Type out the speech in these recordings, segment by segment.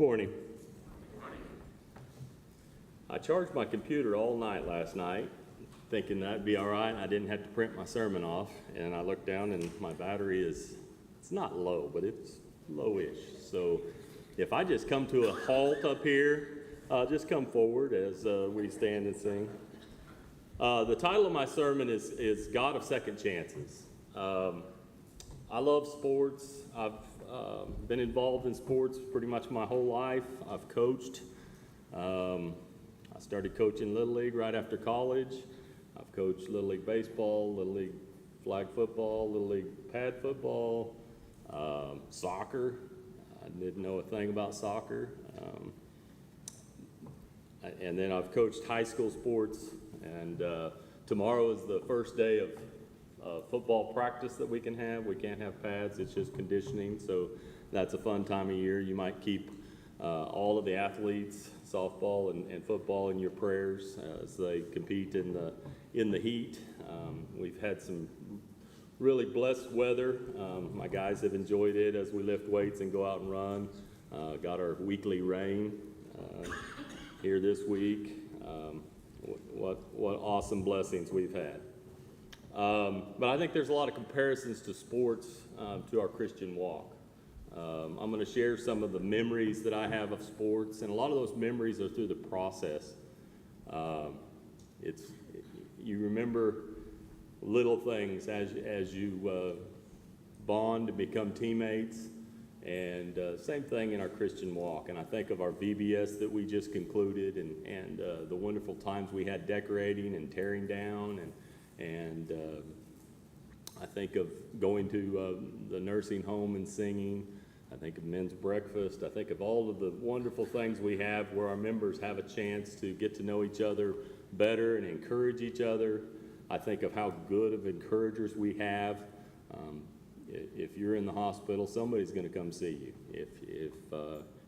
morning. I charged my computer all night last night, thinking that'd be all right. I didn't have to print my sermon off, and I looked down and my battery it's not low, but it's lowish. So if I just come to a halt up here, just come forward as we stand and sing. The title of my sermon is God of Second Chances. I love sports. I've been involved in sports pretty much my whole life. I've coached. I started coaching Little League right after college. I've coached Little League baseball, Little League flag football, Little League pad football, soccer. I didn't know a thing about soccer. And then I've coached high school sports, and tomorrow is the first day of football practice that we can have. We can't have pads, it's just conditioning, so that's a fun time of year. You might keep all of the athletes, softball and football, in your prayers as they compete in the heat. We've had some really blessed weather. My guys have enjoyed it as we lift weights and go out and run. Got our weekly rain here this week. What awesome blessings we've had. But I think there's a lot of comparisons to sports to our Christian walk. I'm going to share some of the memories that I have of sports, and a lot of those memories are through the process. You remember little things as you bond and become teammates, and same thing in our Christian walk. And I think of our VBS that we just concluded, and the wonderful times we had decorating and tearing down, and I think of going to the nursing home and singing. I think of men's breakfast. I think of all of the wonderful things we have where our members have a chance to get to know each other better and encourage each other. I think of how good of encouragers we have. If you're in the hospital, somebody's going to come see you. If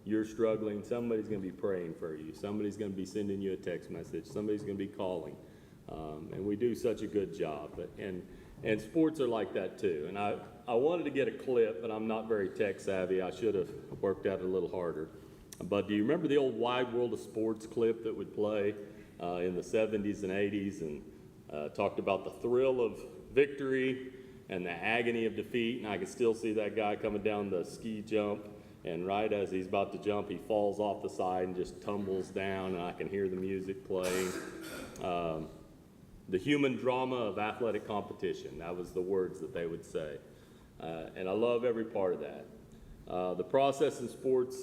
you're struggling, somebody's going to be praying for you. Somebody's going to be sending you a text message. Somebody's going to be calling. And we do such a good job. And sports are like that too. And I wanted to get a clip, but I'm not very tech savvy. I should have worked at it a little harder. But do you remember the old Wide World of Sports clip that would play in the 70s and 80s, and talked about the thrill of victory and the agony of defeat? And I can still see that guy coming down the ski jump, and right as he's about to jump, he falls off the side and just tumbles down, and I can hear the music playing. The human drama of athletic competition, that was the words that they would say. And I love every part of that. The process in sports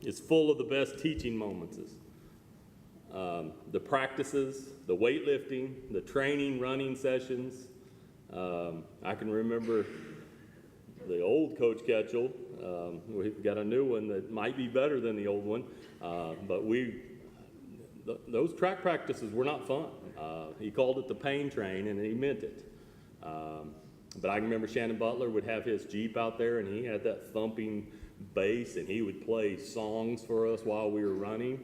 is full of the best teaching moments. The practices, the weightlifting, the training, running sessions. I can remember the old Coach Ketchel. We've got a new one that might be better than the old one, but those track practices were not fun. He called it the pain train, and he meant it. But I can remember Shannon Butler would have his Jeep out there, and he had that thumping bass, and he would play songs for us while we were running.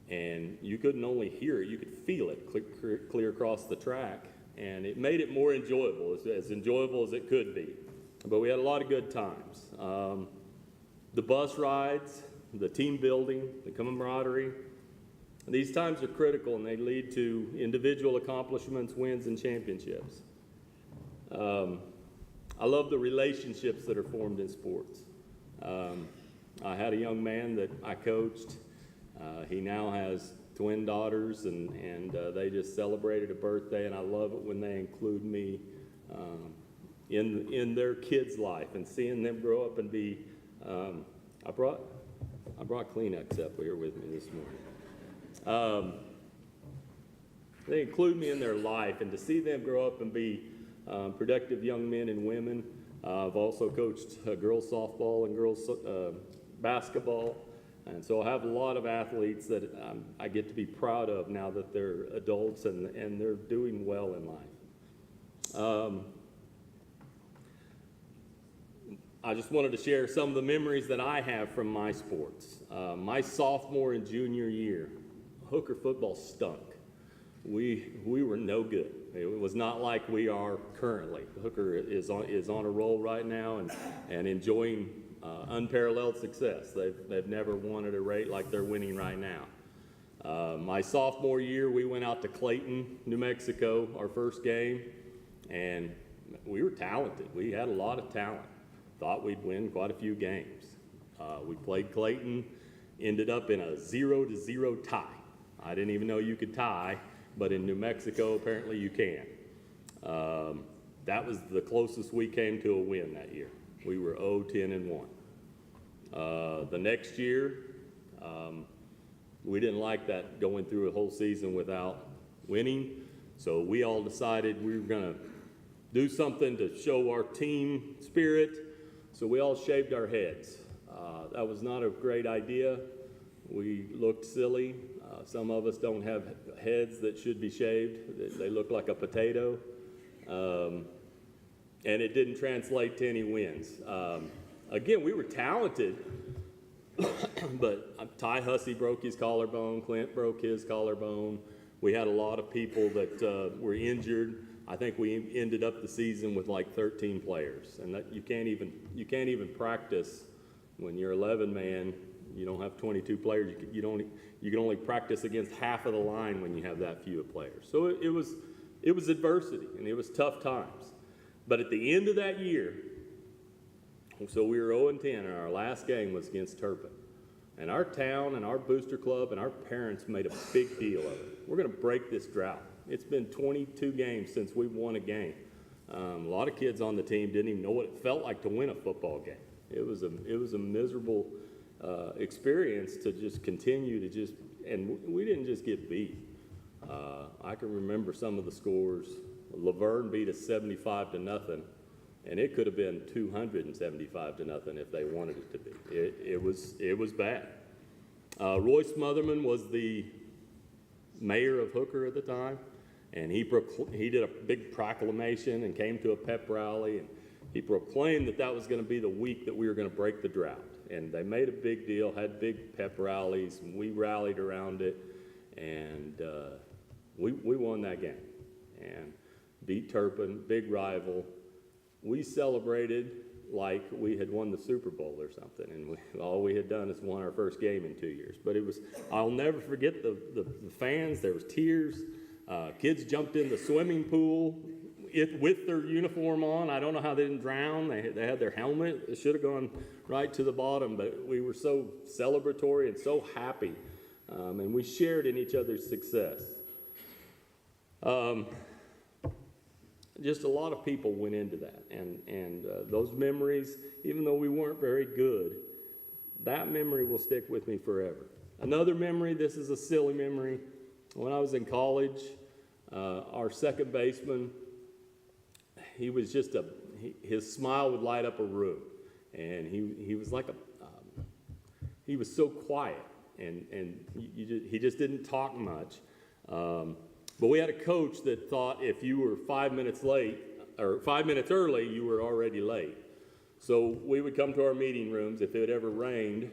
And you couldn't only hear it, you could feel it clear across the track. And it made it more enjoyable, as enjoyable as it could be. But we had a lot of good times. The bus rides, the team building, the camaraderie. These times are critical, and they lead to individual accomplishments, wins, and championships. I love the relationships that are formed in sports. I had a young man that I coached. He now has twin daughters, and they just celebrated a birthday, and I love it when they include me in their kids' life, and seeing them grow up and be. I brought Kleenex up here with me this morning. They include me in their life, and to see them grow up and be productive young men and women. I've also coached girls softball and girls basketball, and so I have a lot of athletes that I get to be proud of now that they're adults and they're doing well in life. I just wanted to share some of the memories that I have from my sports. My sophomore and junior year, hooker football stunk. We were no good. It was not like we are currently. Hooker is on a roll right now and enjoying unparalleled success. They've never won at a rate like they're winning right now. My sophomore year, we went out to Clayton, New Mexico, our first game, and we were talented. We had a lot of talent. Thought we'd win quite a few games. We played Clayton, ended up in a 0-0 tie. I didn't even know you could tie, but in New Mexico, apparently you can. That was the closest we came to a win that year. We were 0-10-1. The next year, we didn't like that, going through a whole season without winning, so we all decided we were going to do something to show our team spirit, so we all shaved our heads. That was not a great idea. We looked silly. Some of us don't have heads that should be shaved. They look like a potato, and it didn't translate to any wins. Again, we were talented, but Ty Hussey broke his collarbone. Clint broke his collarbone. We had a lot of people that were injured. I think we ended up the season with like 13 players, and that you can't even practice when you're 11 man. You don't have 22 players. You can only practice against half of the line when you have that few of players. So it was adversity, and it was tough times. But at the end of that year, so we were 0-10, and our last game was against Turpin. And our town and our booster club and our parents made a big deal of it. We're going to break this drought. It's been 22 games since we've won a game. A lot of kids on the team didn't even know what it felt like to win a football game. It was a miserable experience to just continue to just, and we didn't just get beat. I can remember some of the scores. Laverne beat us 75-0, and it could have been 275-0 if they wanted it to be. It was bad. Roy Smotherman was the mayor of Hooker at the time, and he did a big proclamation and came to a pep rally, and he proclaimed that was going to be the week that we were going to break the drought. And they made a big deal, had big pep rallies, and we rallied around it, and we won that game and beat Turpin, big rival. We celebrated like we had won the Super Bowl or something, and all we had done is won our first game in 2 years. But I'll never forget the fans. There was tears. Kids jumped in the swimming pool with their uniform on. I don't know how they didn't drown. They had their helmet. It should have gone right to the bottom, but we were so celebratory and so happy, and we shared in each other's success. Just a lot of people went into that, and those memories, even though we weren't very good, that memory will stick with me forever. Another memory, this is a silly memory. When I was in college, our second baseman, he was just his smile would light up a room, and he was like he was so quiet, and he just didn't talk much. But we had a coach that thought if you were 5 minutes late or 5 minutes early, you were already late. So we would come to our meeting rooms. If it ever rained,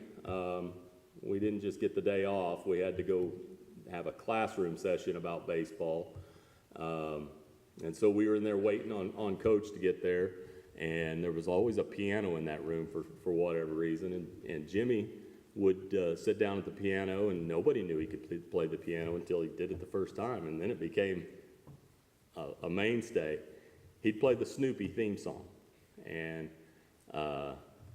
we didn't just get the day off. We had to go have a classroom session about baseball. And so we were in there waiting on Coach to get there. And there was always a piano in that room for whatever reason. And Jimmy would sit down at the piano, and nobody knew he could play the piano until he did it the first time, and then it became a mainstay. He'd play the Snoopy theme song, and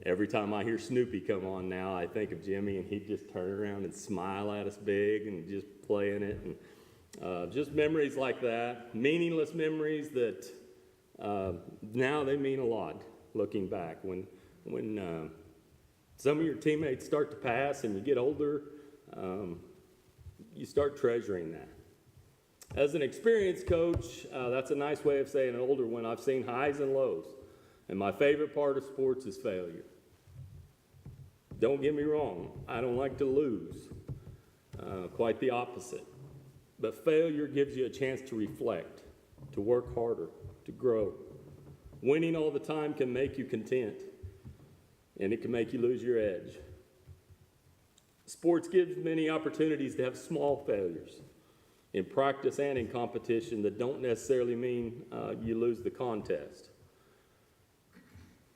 every time I hear Snoopy come on now, I think of Jimmy, and he'd just turn around and smile at us big and just playing it, and just memories like that, meaningless memories that now they mean a lot looking back. When some of your teammates start to pass and you get older, you start treasuring that. As an experienced coach, that's a nice way of saying an older one. I've seen highs and lows, and my favorite part of sports is failure. Don't get me wrong, I don't like to lose, quite the opposite. But failure gives you a chance to reflect, to work harder, to grow. Winning all the time can make you content, and it can make you lose your edge. Sports gives many opportunities to have small failures in practice and in competition that don't necessarily mean you lose the contest.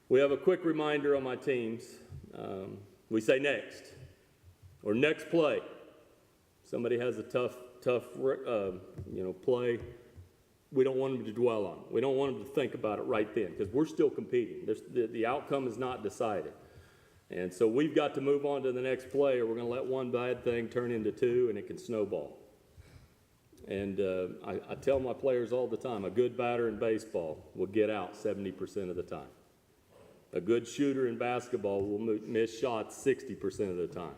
We have a quick reminder on my teams. we say next, or next play. Somebody has a tough play. We don't want them to dwell on it. We don't want them to think about it right then, because we're still competing. The outcome is not decided. And so we've got to move on to the next play, or we're going to let one bad thing turn into two, and it can snowball. And I tell my players all the time, a good batter in baseball will get out 70% of the time. A good shooter in basketball will miss shots 60% of the time.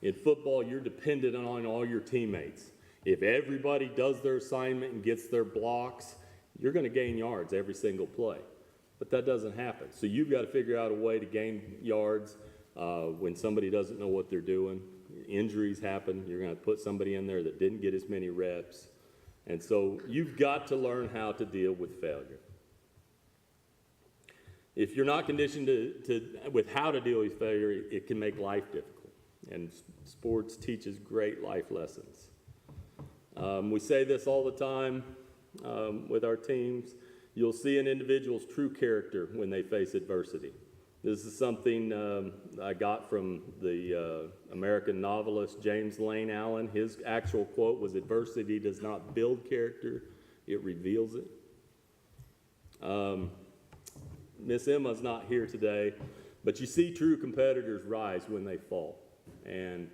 In football, you're dependent on all your teammates. If everybody does their assignment and gets their blocks, you're going to gain yards every single play. But that doesn't happen. So you've got to figure out a way to gain yards when somebody doesn't know what they're doing. Injuries happen. You're going to put somebody in there that didn't get as many reps. And so you've got to learn how to deal with failure. If you're not conditioned with how to deal with failure, it can make life difficult. And sports teaches great life lessons. We say this all the time with our teams. You'll see an individual's true character when they face adversity. This is something I got from the American novelist James Lane Allen. His actual quote was, "Adversity does not build character, it reveals it." Miss Emma's not here today, but you see true competitors rise when they fall. And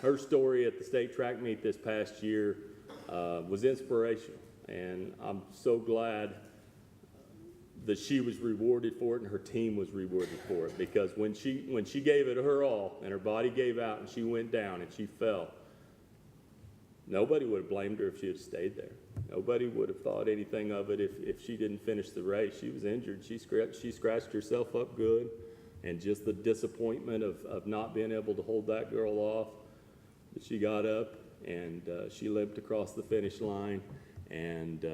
her story at the state track meet this past year was inspirational. And I'm so glad that she was rewarded for it and her team was rewarded for it. Because when she gave it her all and her body gave out and she went down and she fell, nobody would have blamed her if she had stayed there. Nobody would have thought anything of it if she didn't finish the race. She was injured. She scratched herself up good. And just the disappointment of not being able to hold that girl off. But she got up and she limped across the finish line. And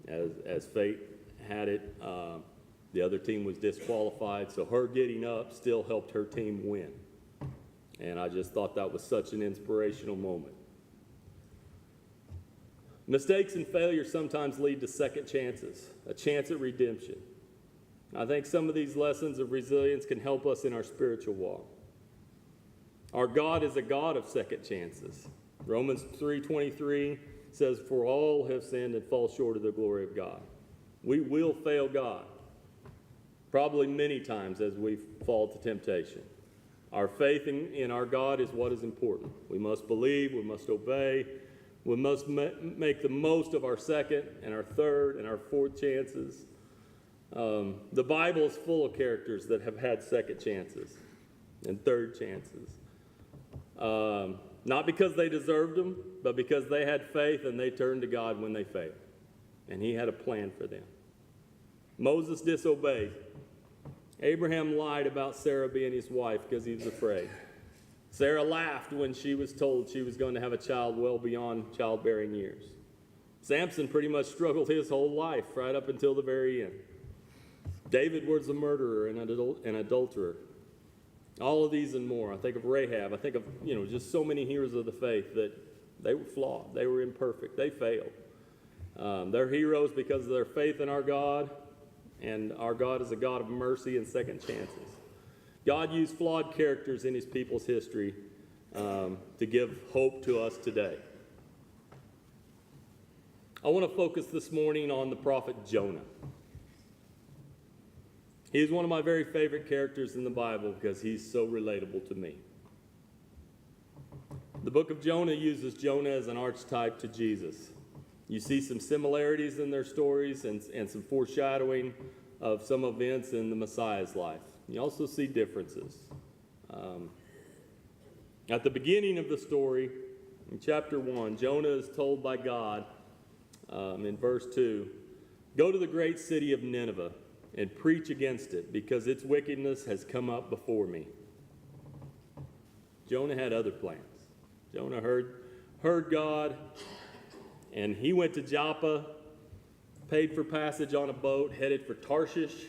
as fate had it, the other team was disqualified. So her getting up still helped her team win. And I just thought that was such an inspirational moment. Mistakes and failure sometimes lead to second chances, a chance at redemption. I think some of these lessons of resilience can help us in our spiritual walk. Our God is a God of second chances. Romans 3:23 says, "For all have sinned and fall short of the glory of God." We will fail God, probably many times as we fall to temptation. Our faith in our God is what is important. We must believe, we must obey, we must make the most of our second and our third and our fourth chances. The Bible is full of characters that have had second chances and third chances. Not because they deserved them, but because they had faith and they turned to God when they failed. And he had a plan for them. Moses disobeyed. Abraham lied about Sarah being his wife because he was afraid. Sarah laughed when she was told she was going to have a child well beyond childbearing years. Samson pretty much struggled his whole life right up until the very end. David was a murderer and an adulterer. All of these and more. I think of Rahab. I think of, just so many heroes of the faith that they were flawed. They were imperfect. They failed. They're heroes because of their faith in our God, and our God is a God of mercy and second chances. God used flawed characters in his people's history to give hope to us today. I want to focus this morning on the prophet Jonah. He's one of my very favorite characters in the Bible because he's so relatable to me. The book of Jonah uses Jonah as an archetype to Jesus. You see some similarities in their stories and some foreshadowing of some events in the Messiah's life. You also see differences. At the beginning of the story, in chapter 1, Jonah is told by God in verse 2, "Go to the great city of Nineveh and preach against it, because its wickedness has come up before me." Jonah had other plans. Jonah heard God, and he went to Joppa, paid for passage on a boat, headed for Tarshish,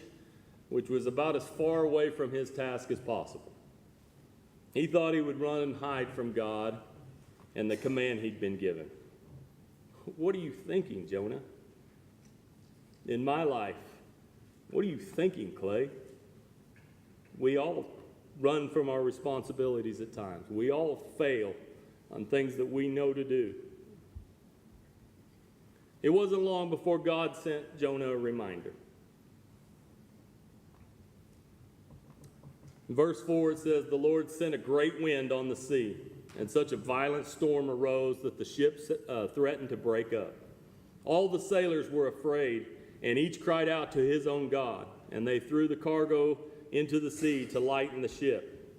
which was about as far away from his task as possible. He thought he would run and hide from God and the command he'd been given. What are you thinking, Jonah? In my life, what are you thinking, Clay? We all run from our responsibilities at times. We all fail on things that we know to do. It wasn't long before God sent Jonah a reminder. In verse 4 it says, "The Lord sent a great wind on the sea, and such a violent storm arose that the ship threatened to break up. All the sailors were afraid, and each cried out to his own God, and they threw the cargo into the sea to lighten the ship.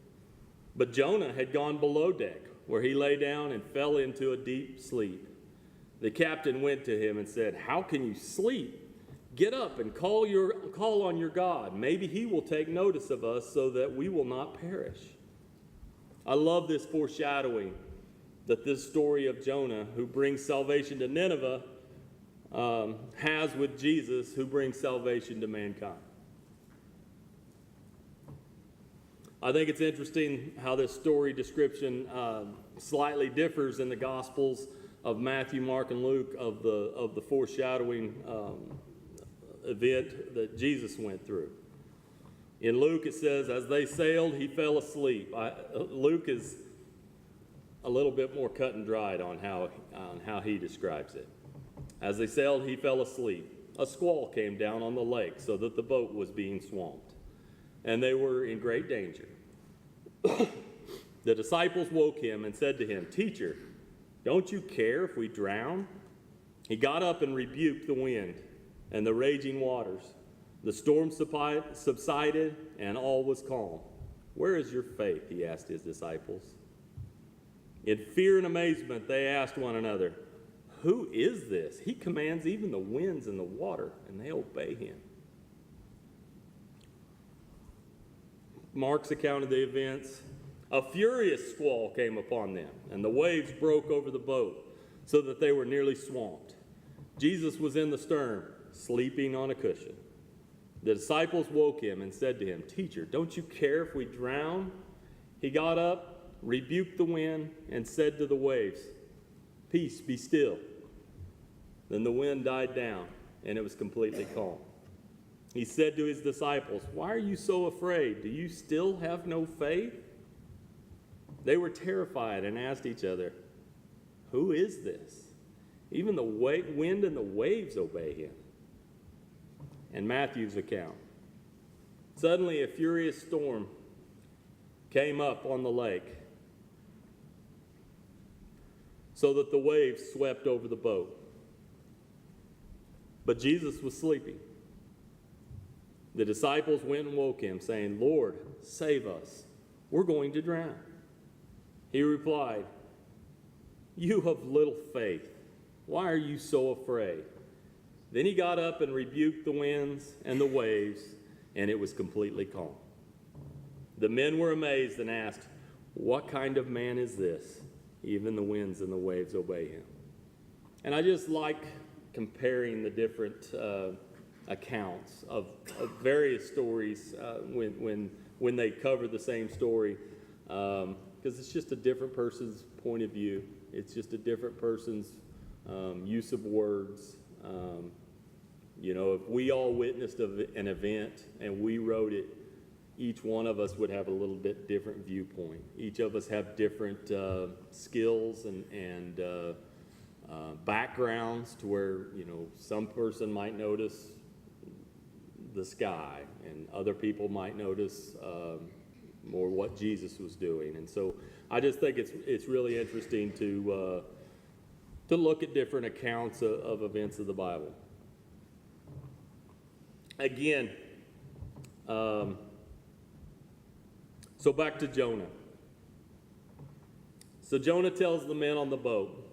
But Jonah had gone below deck, where he lay down and fell into a deep sleep. The captain went to him and said, 'How can you sleep? Get up and call on your God. Maybe he will take notice of us so that we will not perish.'" I love this foreshadowing that this story of Jonah, who brings salvation to Nineveh, has with Jesus, who brings salvation to mankind. I think it's interesting how this story description slightly differs in the Gospels of Matthew, Mark, and Luke of the foreshadowing event that Jesus went through. In Luke, it says, "As they sailed, he fell asleep." Luke is a little bit more cut and dried on how he describes it. "As they sailed, he fell asleep. A squall came down on the lake so that the boat was being swamped, and they were in great danger. The disciples woke him and said to him, 'Teacher, don't you care if we drown?' He got up and rebuked the wind and the raging waters. The storm subsided, and all was calm. 'Where is your faith?' he asked his disciples. In fear and amazement, they asked one another, 'Who is this? He commands even the winds and the water, and they obey him.'" Mark's account of the events: "A furious squall came upon them, and the waves broke over the boat, so that they were nearly swamped. Jesus was in the stern, sleeping on a cushion. The disciples woke him and said to him, 'Teacher, don't you care if we drown?' He got up, rebuked the wind, and said to the waves, 'Peace, be still.' Then the wind died down, and it was completely calm. He said to his disciples, 'Why are you so afraid? Do you still have no faith?' They were terrified and asked each other, 'Who is this? Even the wind and the waves obey him.'" And Matthew's account: "Suddenly a furious storm came up on the lake, so that the waves swept over the boat. But Jesus was sleeping. The disciples went and woke him, saying, 'Lord, save us. We're going to drown.' He replied, 'You have little faith. Why are you so afraid?' Then he got up and rebuked the winds and the waves, and it was completely calm. The men were amazed and asked, 'What kind of man is this? Even the winds and the waves obey him.'" And I just like comparing the different accounts of various stories when they cover the same story, because it's just a different person's point of view. It's just a different person's use of words. If we all witnessed an event and we wrote it, each one of us would have a little bit different viewpoint. Each of us have different skills and backgrounds to where, some person might notice the sky and other people might notice more what Jesus was doing. And so I just think it's really interesting to look at different accounts of events of the Bible. Again, so back to Jonah. So Jonah tells the men on the boat,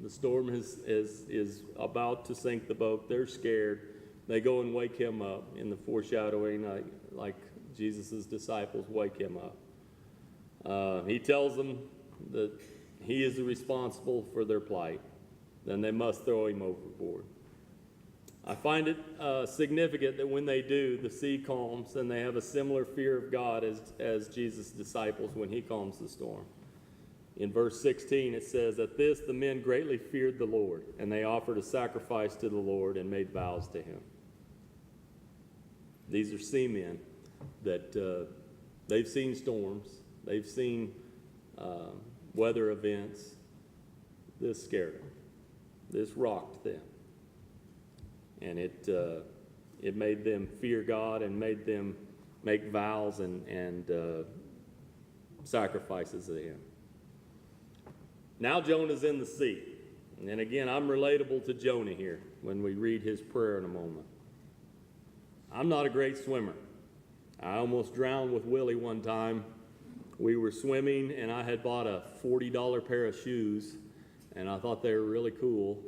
the storm is about to sink the boat. They're scared. They go and wake him up in the foreshadowing, like Jesus' disciples wake him up. He tells them that he is responsible for their plight. Then they must throw him overboard. I find it significant that when they do, the sea calms, and they have a similar fear of God as Jesus' disciples when he calms the storm. In verse 16, it says, "At this the men greatly feared the Lord, and they offered a sacrifice to the Lord and made vows to him." These are seamen that They've seen storms. They've seen weather events. This scared them. This rocked them. And it made them fear God and made them make vows and sacrifices to Him. Now Jonah's in the sea. And again, I'm relatable to Jonah here when we read his prayer in a moment. I'm not a great swimmer. I almost drowned with Willie one time. We were swimming, and I had bought a $40 pair of shoes, and I thought they were really cool,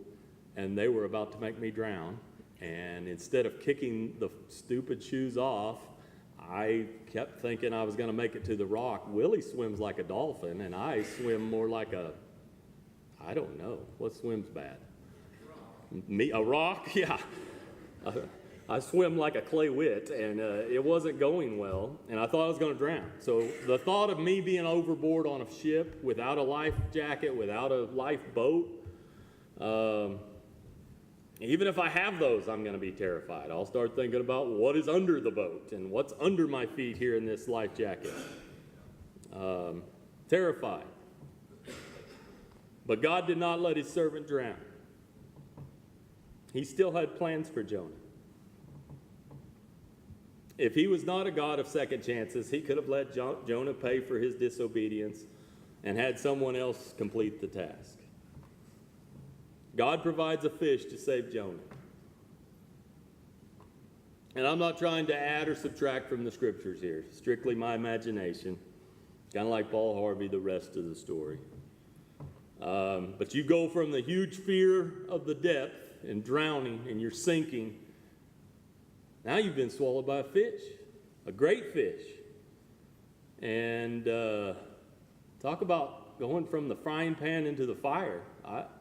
and they were about to make me drown. And instead of kicking the stupid shoes off, I kept thinking I was going to make it to the rock. Willie swims like a dolphin, and I swim more like I don't know. What swims bad? Me, a rock? Yeah. I swim like a clay Witt, and it wasn't going well, and I thought I was going to drown. So the thought of me being overboard on a ship without a life jacket, without a lifeboat, even if I have those, I'm going to be terrified. I'll start thinking about what is under the boat and what's under my feet here in this life jacket. Terrified. But God did not let his servant drown. He still had plans for Jonah. If he was not a God of second chances, he could have let Jonah pay for his disobedience and had someone else complete the task. God provides a fish to save Jonah. And I'm not trying to add or subtract from the scriptures here. Strictly my imagination. Kind of like Paul Harvey, the rest of the story. But you go from the huge fear of the depth and drowning and you're sinking. Now you've been swallowed by a fish, a great fish. And talk about going from the frying pan into the fire.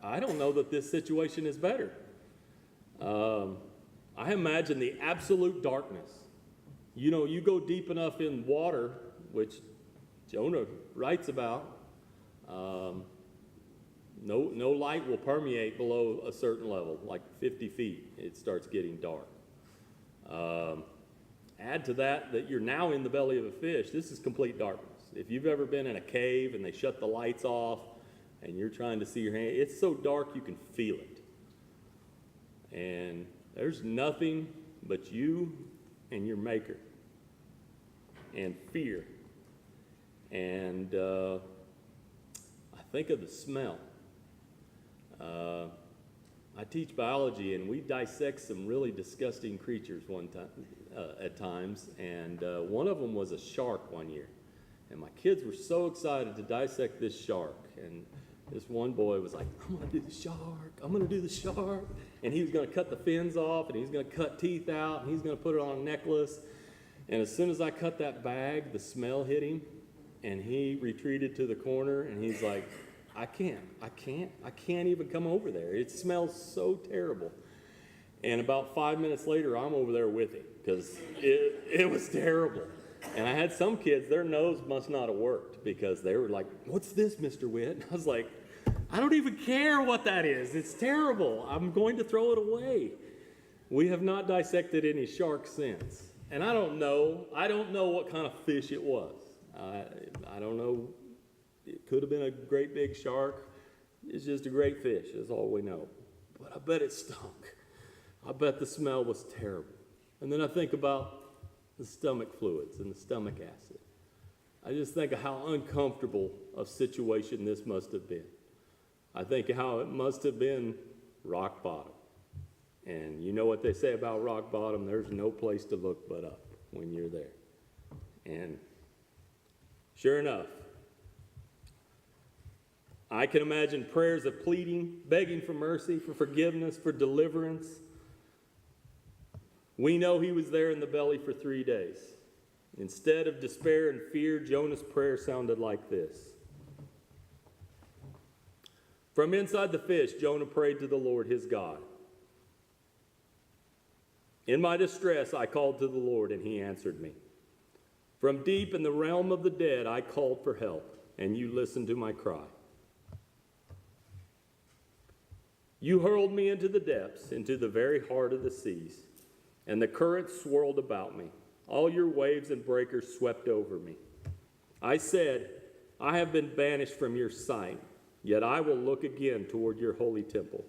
I don't know that this situation is better. I imagine the absolute darkness. You know, you go deep enough in water, which Jonah writes about, no light will permeate below a certain level, like 50 feet. It starts getting dark. Add to that you're now in the belly of a fish. This is complete darkness. If you've ever been in a cave and they shut the lights off and you're trying to see your hand, it's so dark you can feel it. And there's nothing but you and your maker and fear. And I think of the smell. I teach biology, and we dissect some really disgusting creatures at times, and one of them was a shark one year. And my kids were so excited to dissect this shark, and this one boy was like, I'm going to do the shark, I'm going to do the shark. And he was going to cut the fins off, and he was going to cut teeth out, and he's going to put it on a necklace. And as soon as I cut that bag, the smell hit him, and he retreated to the corner, and he's like, I can't even come over there. It smells so terrible. And about 5 minutes later, I'm over there with him because it was terrible. And I had some kids, their nose must not have worked because they were like, what's this, Mr. Witt? And I was like, I don't even care what that is. It's terrible. I'm going to throw it away. We have not dissected any sharks since. And I don't know what kind of fish it was. I don't know. It could have been a great big shark. It's just a great fish. That's all we know. But I bet it stunk. I bet the smell was terrible. And then I think about the stomach fluids and the stomach acid. I just think of how uncomfortable a situation this must have been. I think how it must have been rock bottom. And you know what they say about rock bottom? There's no place to look but up when you're there. And sure enough, I can imagine prayers of pleading, begging for mercy, for forgiveness, for deliverance. We know he was there in the belly for 3 days. Instead of despair and fear, Jonah's prayer sounded like this. From inside the fish, Jonah prayed to the Lord his God. In my distress, I called to the Lord, and he answered me. From deep in the realm of the dead, I called for help, and you listened to my cry. You hurled me into the depths, into the very heart of the seas, and the currents swirled about me. All your waves and breakers swept over me. I said, I have been banished from your sight, yet I will look again toward your holy temple.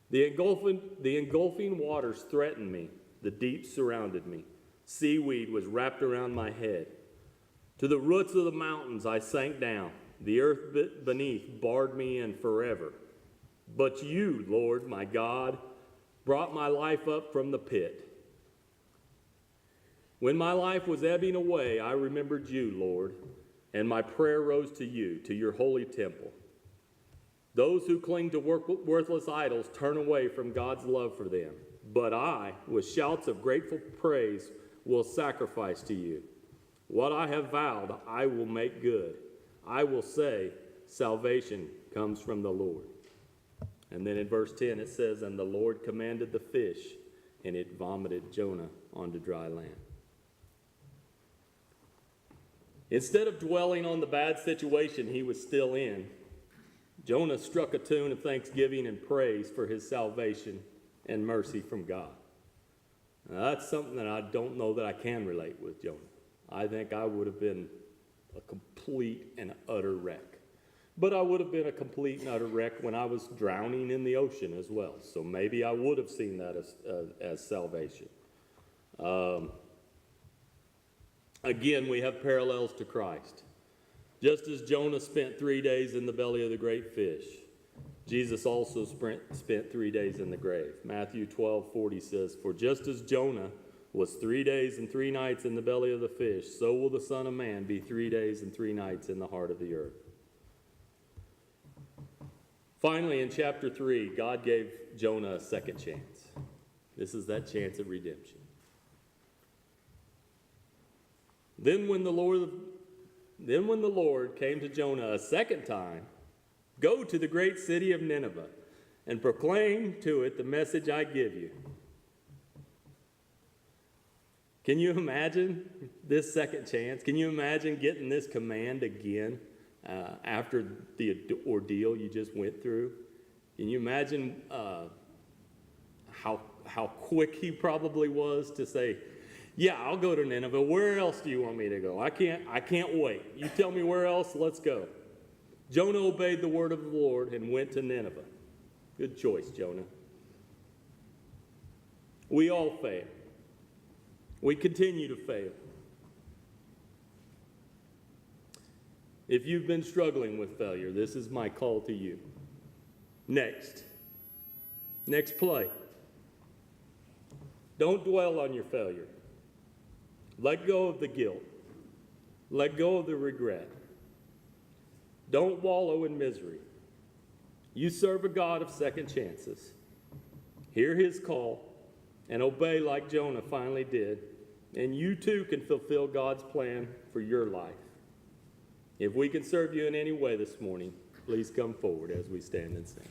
The engulfing waters threatened me. The deep surrounded me. Seaweed was wrapped around my head. To the roots of the mountains I sank down. The earth beneath barred me in forever. But you, Lord, my God, brought my life up from the pit. When my life was ebbing away, I remembered you, Lord, and my prayer rose to you, to your holy temple. Those who cling to worthless idols turn away from God's love for them. But I, with shouts of grateful praise, will sacrifice to you. What I have vowed, I will make good. I will say, salvation comes from the Lord. And then in verse 10 it says, and the Lord commanded the fish, and it vomited Jonah onto dry land. Instead of dwelling on the bad situation he was still in, Jonah struck a tune of thanksgiving and praise for his salvation and mercy from God. Now, that's something that I don't know that I can relate with Jonah. I think I would have been a complete and utter wreck. But I would have been a complete and utter wreck when I was drowning in the ocean as well. So maybe I would have seen that as salvation. Again, we have parallels to Christ. Just as Jonah spent 3 days in the belly of the great fish, Jesus also spent 3 days in the grave. Matthew 12:40 says, for just as Jonah was 3 days and 3 nights in the belly of the fish, so will the Son of Man be 3 days and 3 nights in the heart of the earth. Finally, in chapter 3, God gave Jonah a second chance. This is that chance of redemption. Then when the Lord came to Jonah a second time, go to the great city of Nineveh and proclaim to it the message I give you. Can you imagine this second chance? Can you imagine getting this command again after the ordeal you just went through? Can you imagine how quick he probably was to say, yeah, I'll go to Nineveh. Where else do you want me to go? I can't wait. You tell me where else, let's go. Jonah obeyed the word of the Lord and went to Nineveh. Good choice, Jonah. We all fail. We continue to fail. If you've been struggling with failure, this is my call to you. Next play. Don't dwell on your failure. Let go of the guilt. Let go of the regret. Don't wallow in misery. You serve a God of second chances. Hear his call and obey like Jonah finally did, and you too can fulfill God's plan for your life. If we can serve you in any way this morning, please come forward as we stand and sing.